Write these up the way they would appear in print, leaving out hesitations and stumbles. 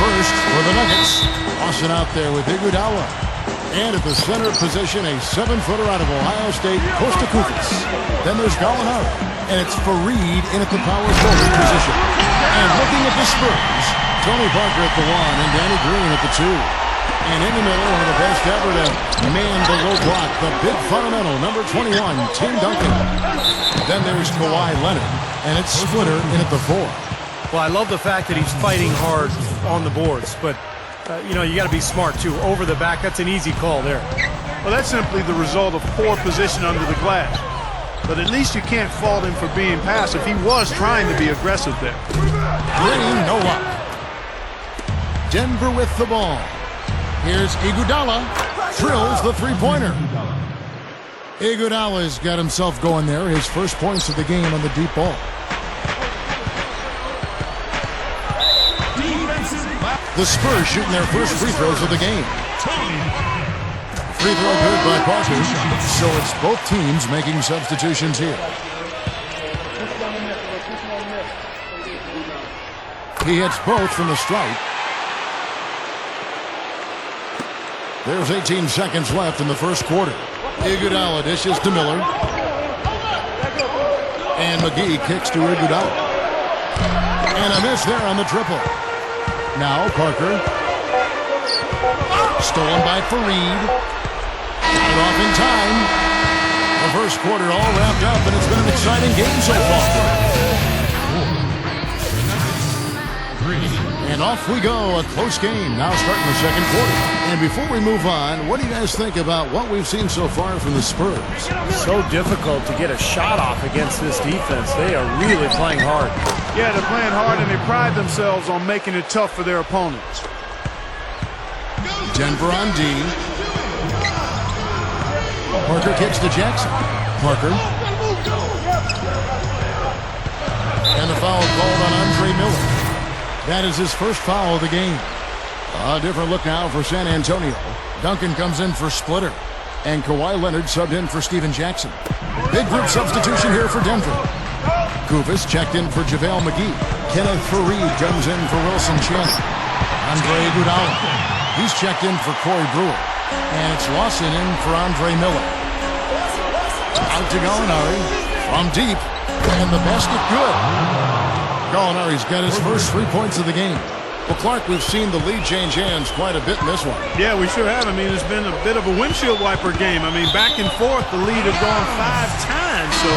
first for the Nuggets. Lawson out there with Iguodala. And at the center position, a 7-footer out of Ohio State, Costa Koufis. Then there's Gallinari. And it's Fareed in at the power forward position. And looking at the Spurs, Tony Parker at the 1 and Danny Green at the 2. And in the middle, one of the best ever to man the low block, the big fundamental, number 21, Tim Duncan. Then there's Kawhi Leonard. And it's Splitter in at the 4. Well, I love the fact that he's fighting hard on the boards, but you know, you got to be smart too. Over the back, that's an easy call there. Well, that's simply the result of poor position under the glass. But at least you can't fault him for being passive. He was trying to be aggressive there. Green, no luck. Denver with the ball. Here's Iguodala. Drills the three-pointer. Iguodala's got himself going there. His first points of the game on the deep ball. The Spurs shooting their first free throws of the game. Free throw good by Parker. So it's both teams making substitutions here. He hits both from the stripe. There's 18 seconds left in the first quarter. Iguodala dishes to Miller. And McGee kicks to Iguodala. And a miss there on the triple. Now Parker. Stolen by Fareed. Got it off in time. The first quarter all wrapped up, and it's been an exciting game so far. And off we go, a close game now starting the second quarter. And before we move on, what do you guys think about what we've seen so far from the Spurs? So difficult to get a shot off against this defense. They are really playing hard. Yeah, they're playing hard, and they pride themselves on making it tough for their opponents. Denver on D. Parker kicks to Jackson. Parker. And the foul called on Andre Miller. That is his first foul of the game. A different look now for San Antonio. Duncan comes in for Splitter. And Kawhi Leonard subbed in for Steven Jackson. Big group substitution here for Denver. Koufis checked in for JaVale McGee. Kenneth Fareed comes in for Wilson Chandler. Andre Iguodala. He's checked in for Corey Brewer. And it's Lawson in for Andre Miller. Out to Gallinari. From deep. And the basket good. Gallinari's got his first 3 points of the game. Well, Clark, we've seen the lead change hands quite a bit in this one. Yeah, we sure have. I mean, it's been a bit of a windshield wiper game. I mean, back and forth, the lead has gone 5 times, so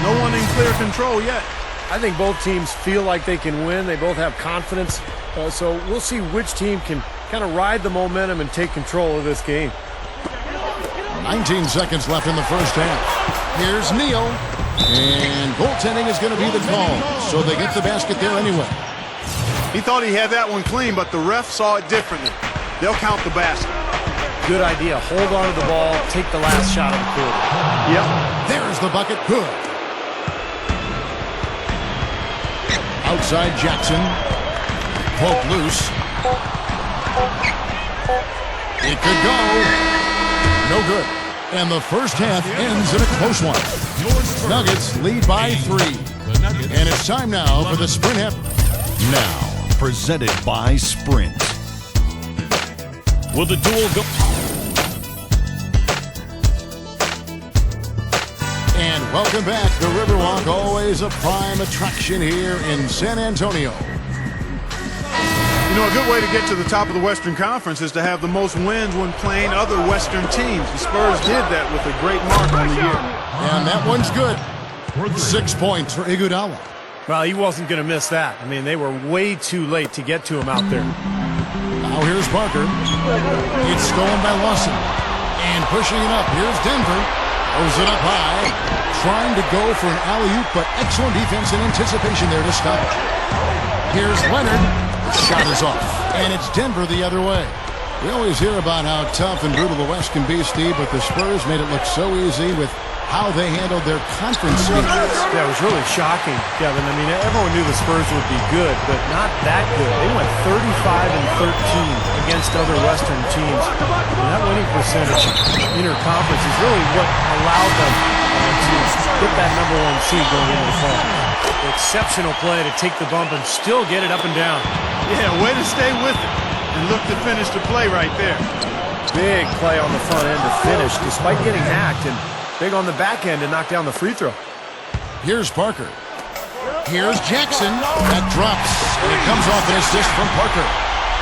no one in clear control yet. I think both teams feel like they can win. They both have confidence. So we'll see which team can kind of ride the momentum and take control of this game. 19 seconds left in the first half. Here's Neal. And goaltending is going to be the call. So they get the basket there anyway. He thought he had that one clean, but the ref saw it differently. They'll count the basket. Good idea. Hold on to the ball. Take the last shot of the quarter. Yep. There's the bucket. Good. Outside Jackson. Poke loose. It could go. No good. And the first half ends in a close one. Nuggets lead by 3. And it's time now for the Sprint half. Now, presented by Sprint. Will the duel go? And welcome back. The Riverwalk, always a prime attraction here in San Antonio. You know, a good way to get to the top of the Western Conference is to have the most wins when playing other Western teams. The Spurs did that with a great mark on the year. And that one's good. 6 points for Iguodala. Well, he wasn't going to miss that. I mean, they were way too late to get to him out there. Now here's Parker. It's stolen by Lawson. And pushing it up. Here's Denver. Throws it up high. Trying to go for an alley-oop, but excellent defense and anticipation there to stop it. Here's Leonard. Shot is off. And it's Denver the other way. We always hear about how tough and brutal the West can be, Steve, but the Spurs made it look so easy with how they handled their conference games. Yeah, it was really shocking, Kevin. I mean, everyone knew the Spurs would be good, but not that good. They went 35-13 against other Western teams. And that winning percentage interconference is really what allowed them to get that #1 seed going into the fall. Exceptional play to take the bump and still get it up and down. Yeah, way to stay with it and look to finish the play right there. Big play on the front end to finish, despite getting hacked, and big on the back end to knock down the free throw. Here's Parker. Here's Jackson. That drops, and it comes off an assist from Parker.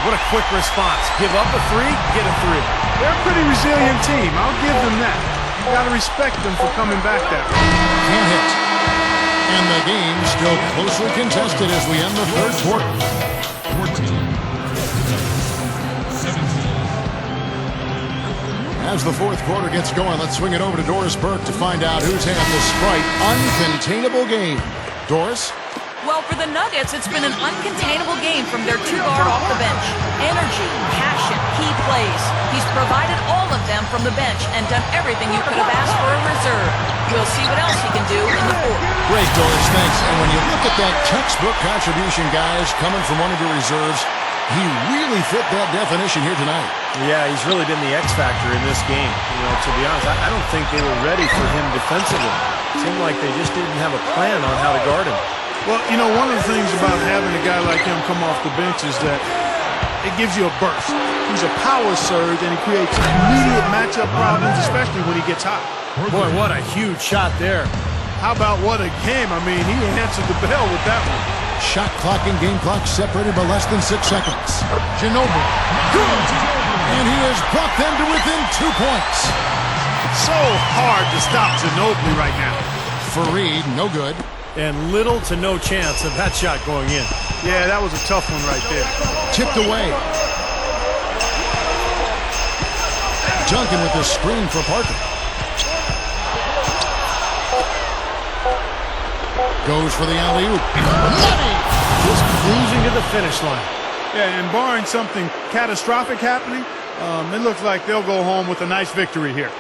What a quick response. Give up a three, get a three. They're a pretty resilient team. I'll give them that. You got to respect them for coming back that way. Can't hit. And the game still closely contested as we end the third quarter. 17. As the fourth quarter gets going, let's swing it over to Doris Burke to find out who's had the Sprite uncontainable game. Doris? Well, for the Nuggets, it's been an uncontainable game from their two-guard off the bench. Energy, passion, key plays. He's provided all of them from the bench and done everything you could have asked for a reserve. We'll see what else he can do in the fourth. Great, Doris. Thanks. And when you look at that textbook contribution, guys, coming from one of your reserves, he really fit that definition here tonight. Yeah, he's really been the X factor in this game. You know, to be honest, I don't think they were ready for him defensively. It seemed like they just didn't have a plan on how to guard him. Well, you know, one of the things about having a guy like him come off the bench is that it gives you a burst. He's a power surge, and he creates immediate matchup problems, especially when he gets hot. Boy, what a huge shot there. How about what a game? I mean, he answered the bell with that one. Shot clock and game clock separated by less than 6 seconds. Ginobili. Good! And he has brought them to within 2 points. So hard to stop Ginobili right now. Fareed, no good. And little to no chance of that shot going in. Yeah, that was a tough one right there. Tipped away. Duncan with the screen for Parker. Goes for the alley-oop. Money! Just cruising to the finish line. Yeah, and barring something catastrophic happening, it looks like they'll go home with a nice victory here.